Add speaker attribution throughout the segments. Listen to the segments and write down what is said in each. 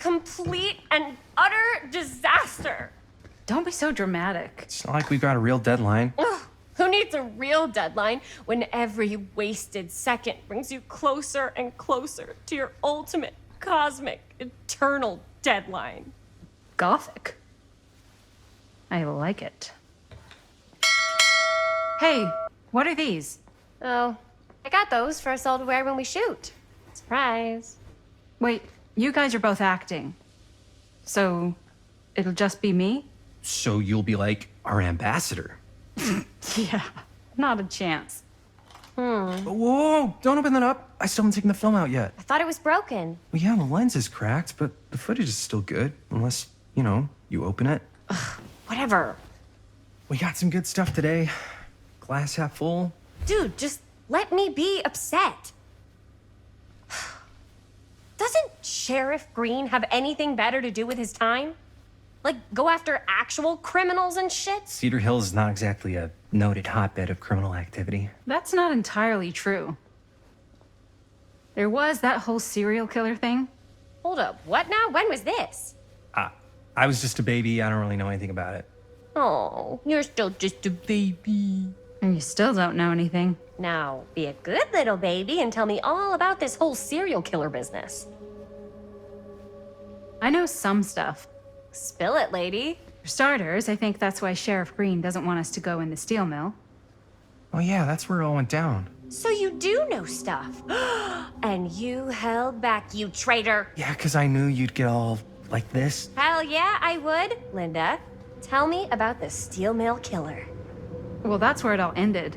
Speaker 1: complete and utter disaster.
Speaker 2: Don't be so dramatic.
Speaker 3: It's not like we've got a real deadline.
Speaker 1: Ugh, who needs a real deadline when every wasted second brings you closer and closer to your ultimate, cosmic, eternal deadline?
Speaker 2: Gothic. I like it. Hey, what are these?
Speaker 1: Oh, I got those for us all to wear when we shoot. Surprise.
Speaker 2: Wait, you guys are both acting. So, it'll just be me?
Speaker 3: So you'll be like our ambassador.
Speaker 2: Yeah, not a chance.
Speaker 3: Whoa, don't open that up. I still haven't taken the film out yet.
Speaker 1: I thought it was broken.
Speaker 3: Well, yeah, the lens is cracked, but the footage is still good. Unless, you open it.
Speaker 1: Whatever.
Speaker 3: We got some good stuff today. Glass half full.
Speaker 1: Dude, just let me be upset. Doesn't Sheriff Green have anything better to do with his time? Like, go after actual criminals and shit?
Speaker 3: Cedar Hills is not exactly a noted hotbed of criminal activity.
Speaker 2: That's not entirely true. There was that whole serial killer thing.
Speaker 1: Hold up, what now? When was this?
Speaker 3: I was just a baby. I don't really know anything about it.
Speaker 1: Oh, you're still just a baby.
Speaker 2: And you still don't know anything.
Speaker 1: Now, be a good little baby and tell me all about this whole serial killer business.
Speaker 2: I know some stuff.
Speaker 1: Spill it, lady.
Speaker 2: For starters, I think that's why Sheriff Green doesn't want us to go in the steel mill.
Speaker 3: Oh yeah, that's where it all went down.
Speaker 1: So you do know stuff. And you held back, you traitor.
Speaker 3: Yeah, because I knew you'd get all like this.
Speaker 1: Hell yeah, I would. Linda, tell me about the steel mill killer.
Speaker 2: Well, that's where it all ended.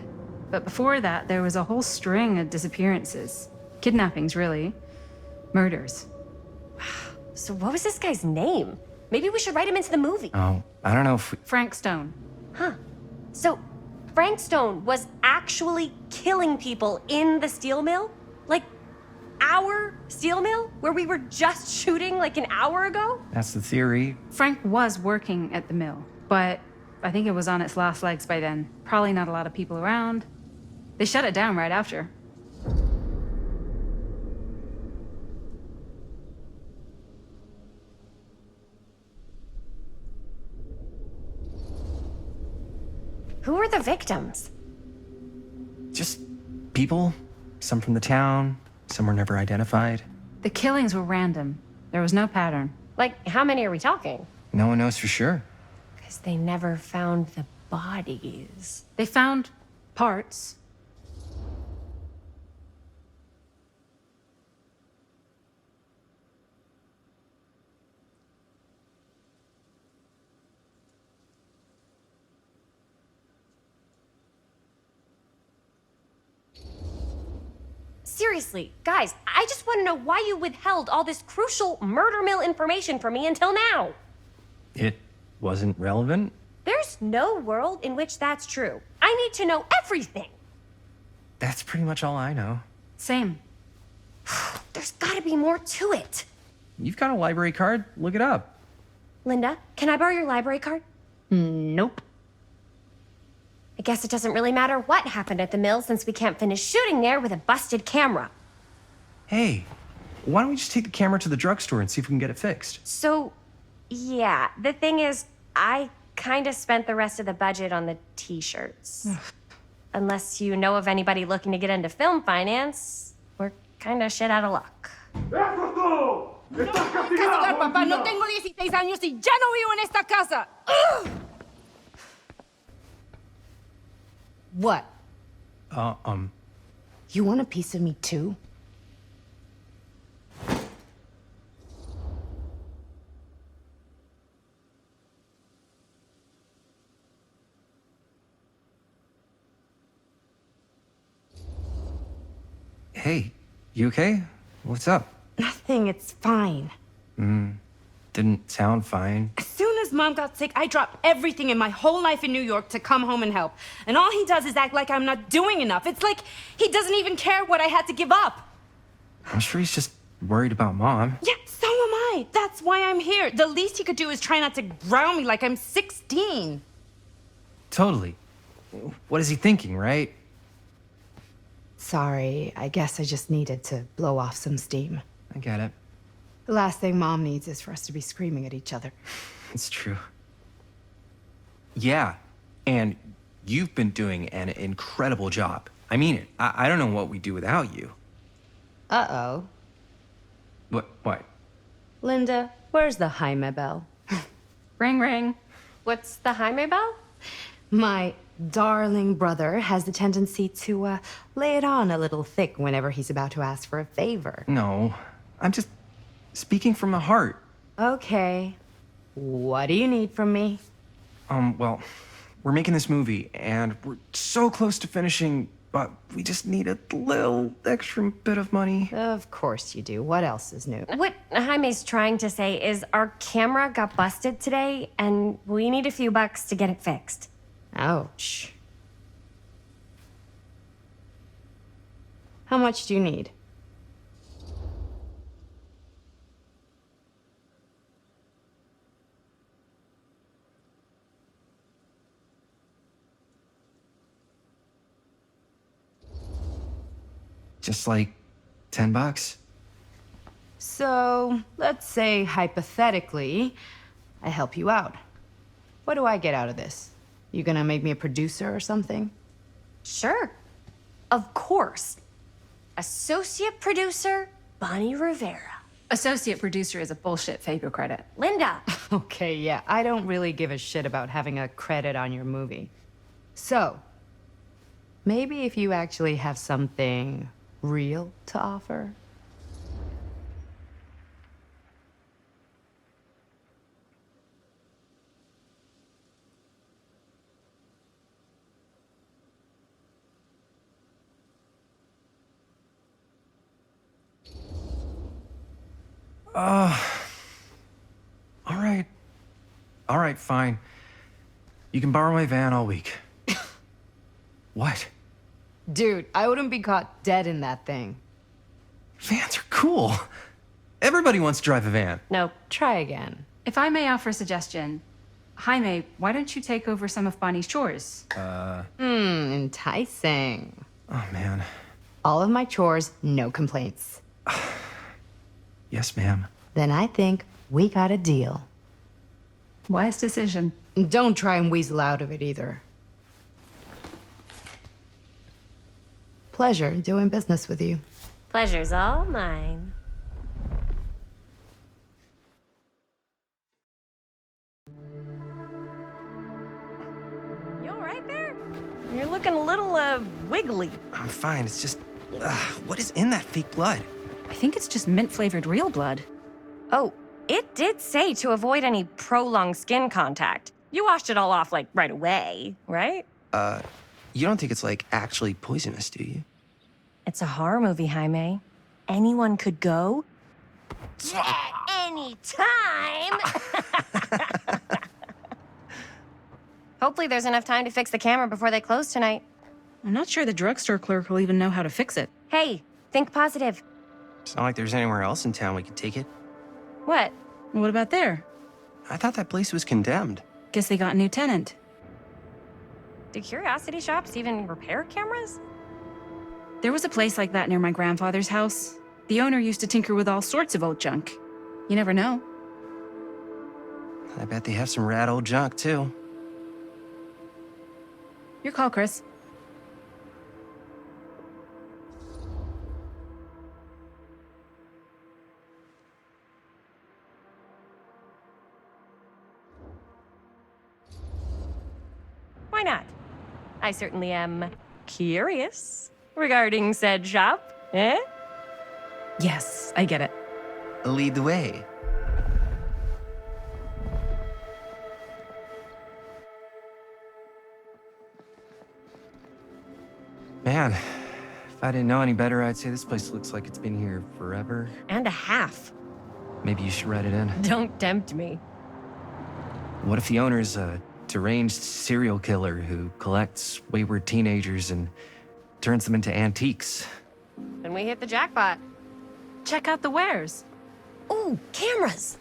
Speaker 2: But before that, there was a whole string of disappearances. Kidnappings, really. Murders.
Speaker 1: So what was this guy's name? Maybe we should write him into the movie.
Speaker 3: Oh, I don't know if we...
Speaker 2: Frank Stone.
Speaker 1: Huh. So Frank Stone was actually killing people in the steel mill? Like, our steel mill? Where we were just shooting like an hour ago?
Speaker 3: That's the theory.
Speaker 2: Frank was working at the mill, but I think it was on its last legs by then. Probably not a lot of people around. They shut it down right after.
Speaker 1: Who were the victims?
Speaker 3: Just people. Some from the town. Some were never identified.
Speaker 2: The killings were random. There was no pattern.
Speaker 1: Like, how many are we talking?
Speaker 3: No one knows for sure.
Speaker 1: Because they never found the bodies.
Speaker 2: They found parts.
Speaker 1: Seriously, guys, I just want to know why you withheld all this crucial murder mill information from me until now.
Speaker 3: It wasn't relevant?
Speaker 1: There's no world in which that's true. I need to know everything.
Speaker 3: That's pretty much all I know.
Speaker 2: Same.
Speaker 1: There's gotta be more to it.
Speaker 3: You've got a library card? Look it up.
Speaker 1: Linda, can I borrow your library card?
Speaker 2: Nope.
Speaker 1: I guess it doesn't really matter what happened at the mill since we can't finish shooting there with a busted camera.
Speaker 3: Hey, why don't we just take the camera to the drugstore and see if we can get it fixed?
Speaker 1: So, yeah, the thing is, I kind of spent the rest of the budget on the t-shirts. Unless you know of anybody looking to get into film finance, we're kind of shit out of luck.
Speaker 4: Castigar, papá. No tengo 16 años y ya no vivo en esta casa. Ugh! What? You want a piece of me too?
Speaker 3: Hey, you okay? What's up?
Speaker 4: Nothing, it's fine.
Speaker 3: Didn't sound fine.
Speaker 4: As soon as Mom got sick, I dropped everything in my whole life in New York to come home and help. And all he does is act like I'm not doing enough. It's like he doesn't even care what I had to give up.
Speaker 3: I'm sure he's just worried about Mom.
Speaker 4: Yeah, so am I. That's why I'm here. The least he could do is try not to ground me like I'm 16.
Speaker 3: Totally. What is he thinking, right?
Speaker 4: Sorry, I guess I just needed to blow off some steam.
Speaker 3: I get it.
Speaker 4: The last thing Mom needs is for us to be screaming at each other.
Speaker 3: It's true. Yeah, and you've been doing an incredible job. I mean it. I don't know what we'd do without you.
Speaker 4: Uh-oh.
Speaker 3: What?
Speaker 4: Linda, where's the Jaime bell?
Speaker 2: Ring, ring.
Speaker 1: What's the Jaime bell?
Speaker 4: My darling brother has the tendency to lay it on a little thick whenever he's about to ask for a favor.
Speaker 3: No, I'm just speaking from the heart.
Speaker 4: Okay. What do you need from me?
Speaker 3: Well, we're making this movie, and we're so close to finishing, but we just need a little extra bit of money.
Speaker 4: Of course you do. What else is new?
Speaker 1: What Jaime's trying to say is our camera got busted today, and we need a few bucks to get it fixed.
Speaker 4: Ouch. How much do you need?
Speaker 3: Just like $10.
Speaker 4: So, let's say hypothetically, I help you out. What do I get out of this? You gonna make me a producer or something?
Speaker 1: Sure. Of course. Associate producer, Bonnie Rivera.
Speaker 2: Associate producer is a bullshit FAPO credit.
Speaker 1: Linda.
Speaker 4: Okay, yeah, I don't really give a shit about having a credit on your movie. So, maybe if you actually have something real to offer?
Speaker 3: All right, fine. You can borrow my van all week. What?
Speaker 4: Dude, I wouldn't be caught dead in that thing.
Speaker 3: Vans are cool. Everybody wants to drive a van.
Speaker 1: Nope.
Speaker 4: Try again.
Speaker 2: If I may offer a suggestion, Jaime, why don't you take over some of Bonnie's chores?
Speaker 4: Enticing.
Speaker 3: Oh, man.
Speaker 4: All of my chores, no complaints.
Speaker 3: Yes, ma'am.
Speaker 4: Then I think we got a deal.
Speaker 2: Wise decision.
Speaker 4: Don't try and weasel out of it either. Pleasure doing business with you.
Speaker 1: Pleasure's all mine. You all right there? You're looking a little, wiggly.
Speaker 3: I'm fine. It's just, what is in that fake blood?
Speaker 2: I think it's just mint-flavored real blood.
Speaker 1: Oh, it did say to avoid any prolonged skin contact. You washed it all off, like, right away, right?
Speaker 3: You don't think it's, like, actually poisonous, do you?
Speaker 1: It's a horror movie, Jaime. Anyone could go. Yeah, anytime! Hopefully there's enough time to fix the camera before they close tonight.
Speaker 2: I'm not sure the drugstore clerk will even know how to fix it.
Speaker 1: Hey, think positive.
Speaker 3: It's not like there's anywhere else in town we could take it.
Speaker 1: What?
Speaker 2: What about there?
Speaker 3: I thought that place was condemned.
Speaker 2: Guess they got a new tenant.
Speaker 1: Do curiosity shops even repair cameras?
Speaker 2: There was a place like that near my grandfather's house. The owner used to tinker with all sorts of old junk. You never know.
Speaker 3: I bet they have some rad old junk, too.
Speaker 2: Your call, Chris.
Speaker 1: Why not? I certainly am curious regarding said shop, eh?
Speaker 2: Yes, I get it.
Speaker 3: Lead the way. Man, if I didn't know any better, I'd say this place looks like it's been here forever.
Speaker 1: And a half.
Speaker 3: Maybe you should write it in.
Speaker 1: Don't tempt me.
Speaker 3: What if the owner's a deranged serial killer who collects wayward teenagers and turns them into antiques?
Speaker 1: Then we hit the jackpot.
Speaker 2: Check out the wares.
Speaker 1: Ooh, cameras.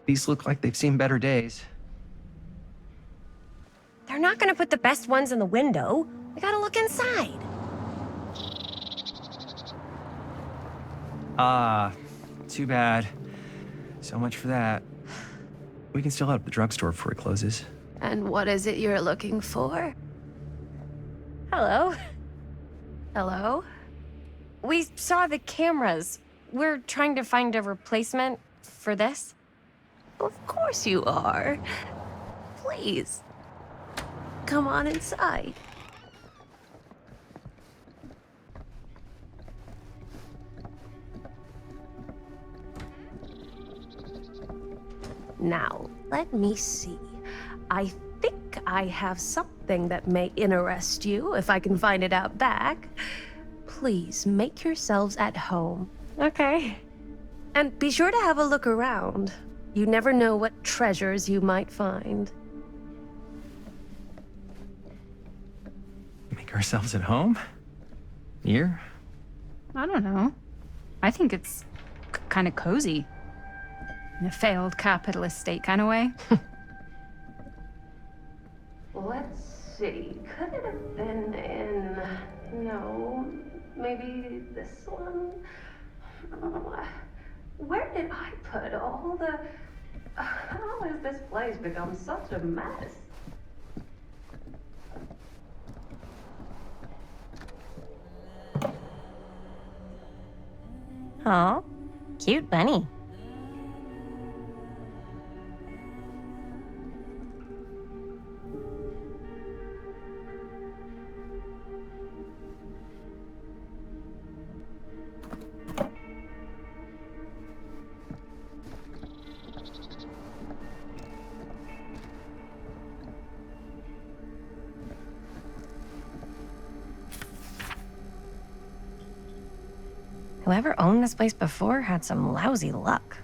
Speaker 3: These look like they've seen better days.
Speaker 1: They're not gonna put the best ones in the window. We gotta look inside.
Speaker 3: too bad. So much for that. We can still head up the drugstore before it closes.
Speaker 5: And what is it you're looking for?
Speaker 1: Hello.
Speaker 5: Hello?
Speaker 1: We saw the cameras. We're trying to find a replacement for this.
Speaker 5: Of course you are. Please. Come on inside. Now, let me see. I think I have something that may interest you if I can find it out back. Please make yourselves at home.
Speaker 1: Okay.
Speaker 5: And be sure to have a look around. You never know what treasures you might find.
Speaker 3: Make ourselves at home? Here?
Speaker 2: I don't know. I think it's kind of cozy. In a failed capitalist state kind of way.
Speaker 5: Let's see. Could it have been in... No, maybe this one? Where did I put all the... How has this place become such a mess?
Speaker 1: Aw, cute bunny. Whoever owned this place before had some lousy luck.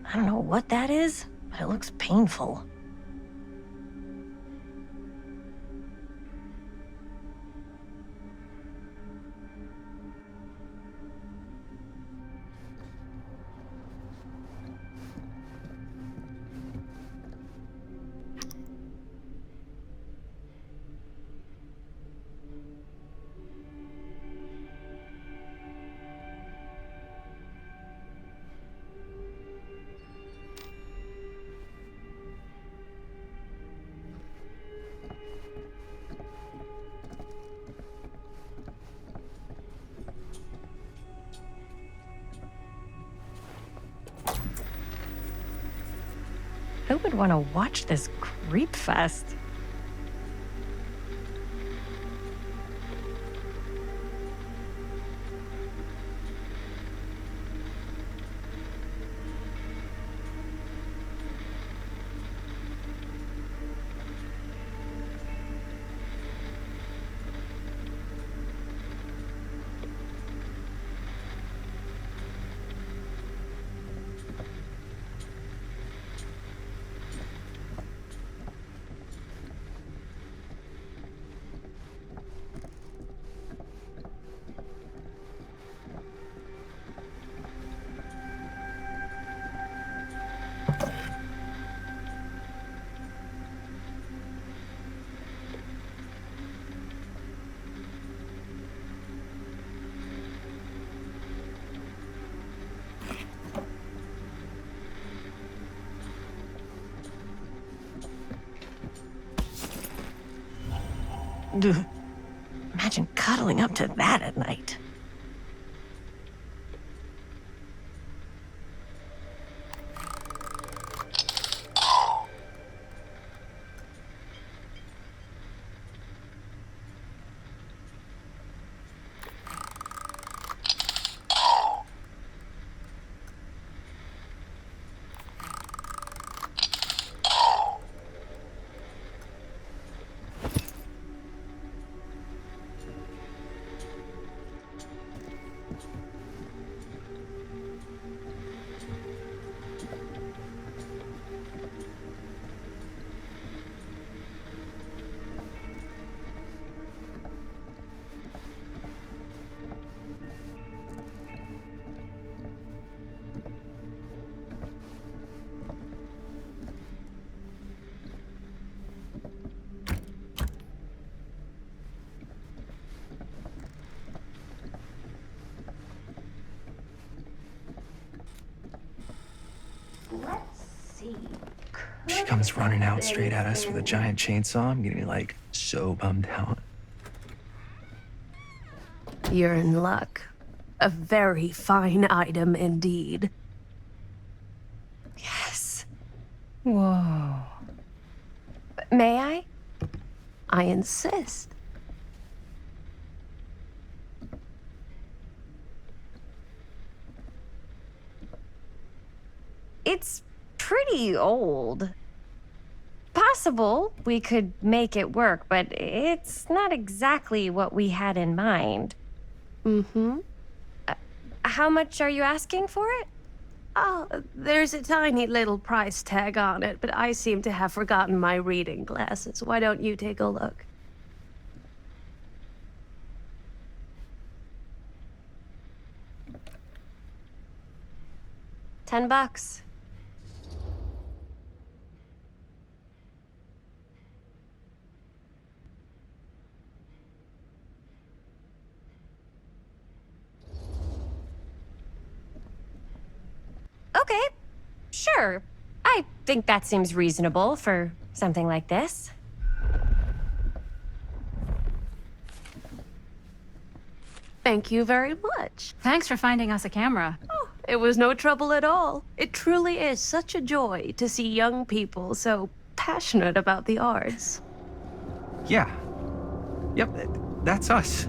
Speaker 1: I don't know what that is, but it looks painful. Who would want to watch this creep fest? Imagine cuddling up to that at night.
Speaker 5: Let's see.
Speaker 3: She comes running out straight at us with a giant chainsaw. I'm getting like so bummed out.
Speaker 5: You're in luck. A very fine item indeed.
Speaker 1: Yes.
Speaker 2: Whoa.
Speaker 1: May I?
Speaker 5: I insist.
Speaker 1: It's pretty old. Possible we could make it work, but it's not exactly what we had in mind.
Speaker 5: Mm-hmm.
Speaker 1: How much are you asking for it?
Speaker 5: Oh, there's a tiny little price tag on it, but I seem to have forgotten my reading glasses. Why don't you take a look?
Speaker 1: $10. Okay, sure. I think that seems reasonable for something like this.
Speaker 5: Thank you very much.
Speaker 2: Thanks for finding us a camera.
Speaker 5: Oh, it was no trouble at all. It truly is such a joy to see young people so passionate about the arts.
Speaker 3: Yeah. Yep, that's us.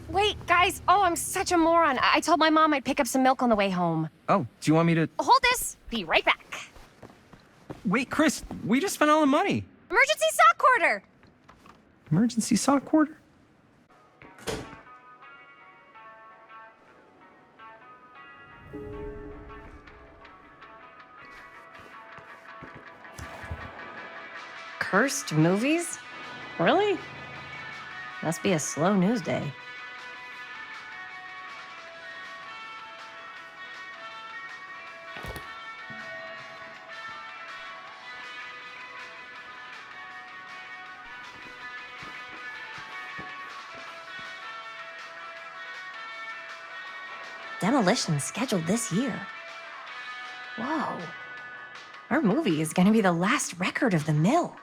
Speaker 1: Wait, guys. Oh, I'm such a moron. I told my mom I'd pick up some milk on the way home.
Speaker 3: Oh, do you want me to...
Speaker 1: Hold this. Be right back.
Speaker 3: Wait, Chris, we just spent all the money.
Speaker 1: Emergency sock quarter.
Speaker 3: Emergency sock quarter?
Speaker 1: Cursed movies? Really? Must be a slow news day. Demolition scheduled this year. Whoa. Our movie is gonna be the last record of the mill.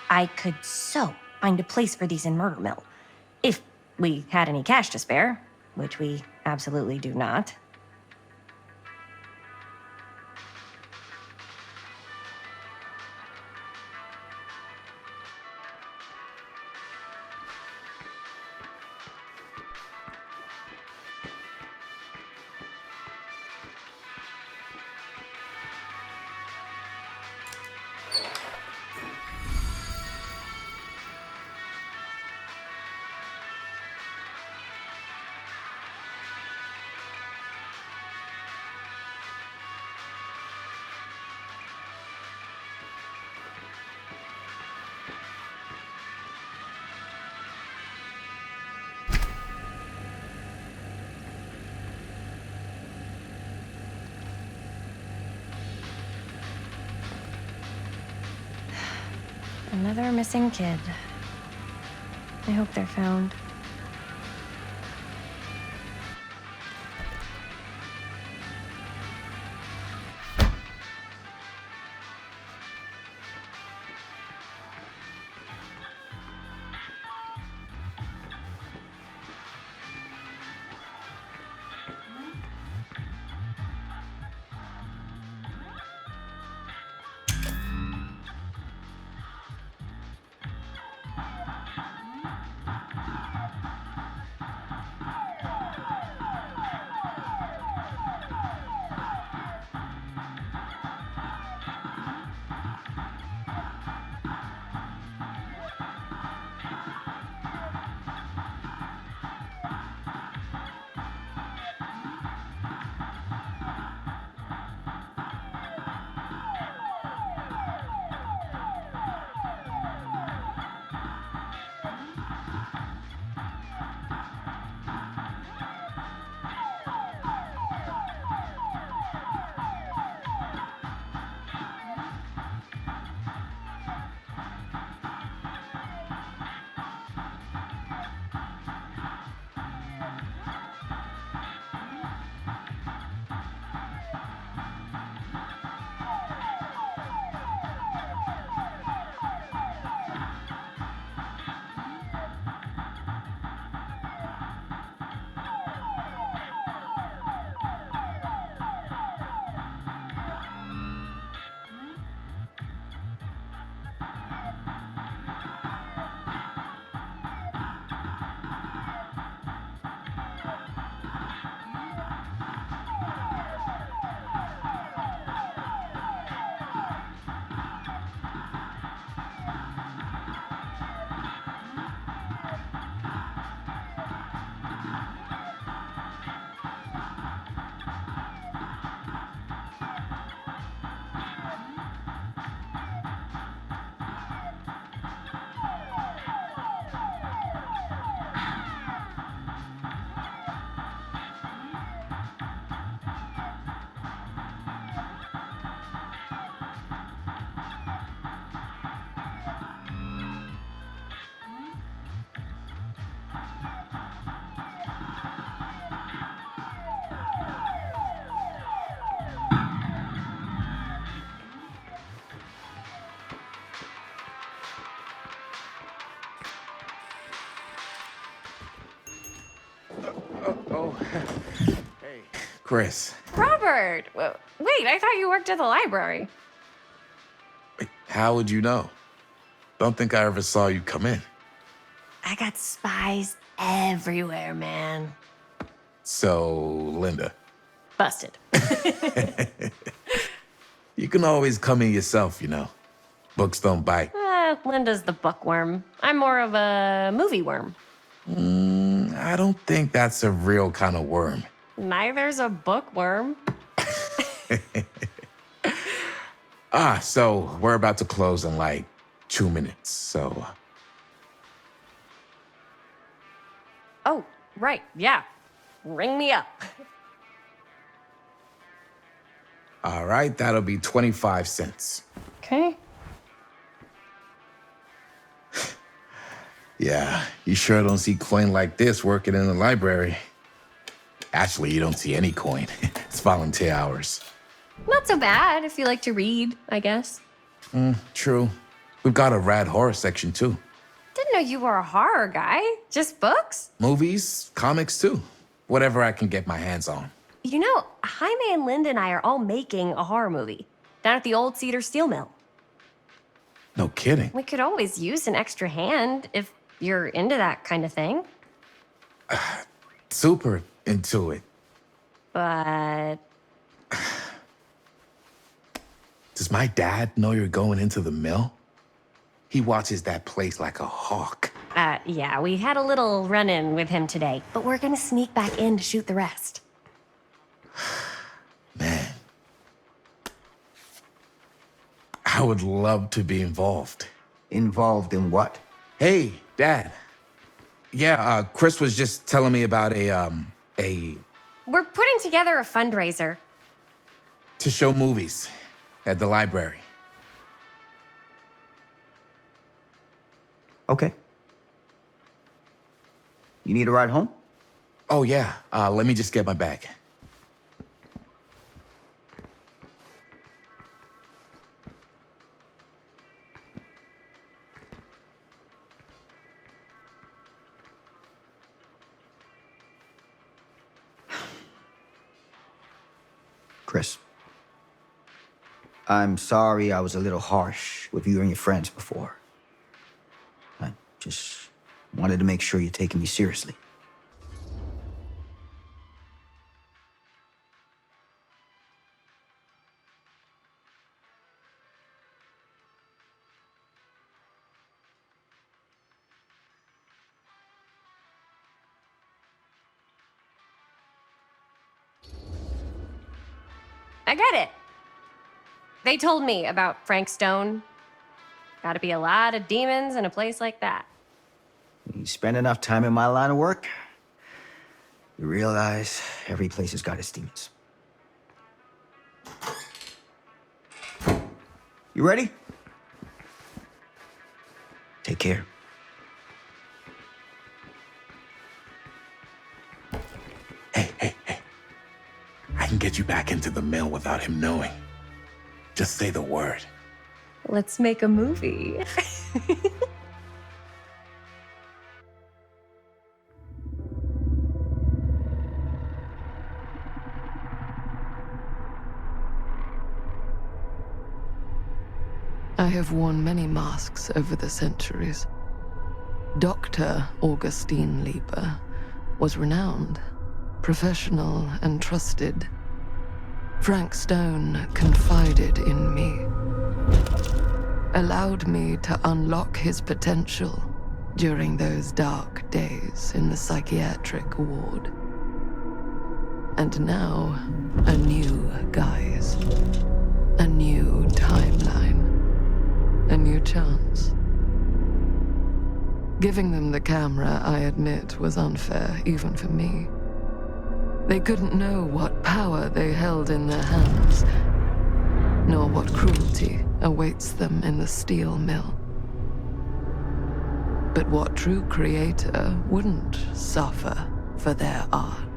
Speaker 1: I could so find a place for these in Murder Mill. If we had any cash to spare, which we absolutely do not. Another missing kid. I hope they're found.
Speaker 6: Oh, hey, Chris.
Speaker 1: Robert! Wait, I thought you worked at the library.
Speaker 6: Wait, how would you know? Don't think I ever saw you come in.
Speaker 1: I got spies everywhere, man.
Speaker 6: So, Linda,
Speaker 1: Busted.
Speaker 6: you can always come in yourself, you know. Books don't bite.
Speaker 1: Linda's the bookworm. I'm more of a movie worm.
Speaker 6: I don't think that's a real kind of worm.
Speaker 1: Neither's a bookworm.
Speaker 6: So we're about to close in like 2 minutes, so...
Speaker 1: Oh, right, yeah. Ring me up.
Speaker 6: All right, that'll be 25 cents.
Speaker 1: Okay.
Speaker 6: Yeah, you sure don't see coin like this working in the library. Actually, you don't see any coin. It's volunteer hours.
Speaker 1: Not so bad if you like to read, I guess.
Speaker 6: True. We've got a rad horror section, too.
Speaker 1: Didn't know you were a horror guy. Just books?
Speaker 6: Movies, comics, too. Whatever I can get my hands on.
Speaker 1: You know, Jaime and Linda and I are all making a horror movie down at the old Cedar Steel Mill.
Speaker 6: No kidding.
Speaker 1: We could always use an extra hand if you're into that kind of thing.
Speaker 6: Super into it.
Speaker 1: But
Speaker 6: Does my dad know you're going into the mill? He watches that place like a hawk.
Speaker 1: yeah, we had a little run-in with him today, but we're gonna sneak back in to shoot the rest.
Speaker 6: Man. I would love to be involved.
Speaker 7: Involved in what?
Speaker 6: Hey, Dad. Yeah, Chris was just telling me about a
Speaker 1: We're putting together a fundraiser.
Speaker 6: to show movies at the library.
Speaker 7: Okay. You need a ride home?
Speaker 6: Oh, yeah. Let me just get my bag.
Speaker 7: Chris, I'm sorry I was a little harsh with you and your friends before. I just wanted to make sure you're taking me seriously.
Speaker 1: I get it. They told me about Frank Stone. Gotta be a lot of demons in a place like that.
Speaker 7: You spend enough time in my line of work, you realize every place has got its demons. You ready? Take care.
Speaker 6: Hey. I can get you back into the mill without him knowing. Just say the word.
Speaker 1: Let's make a movie.
Speaker 8: I have worn many masks over the centuries. Dr. Augustine Lieber was renowned, professional, and trusted. Frank Stone confided in me, allowed me to unlock his potential during those dark days in the psychiatric ward. And now, a new guise, a new timeline, a new chance. Giving them the camera, I admit, was unfair, even for me. They couldn't know what power they held in their hands, nor what cruelty awaits them in the steel mill. But what true creator wouldn't suffer for their art?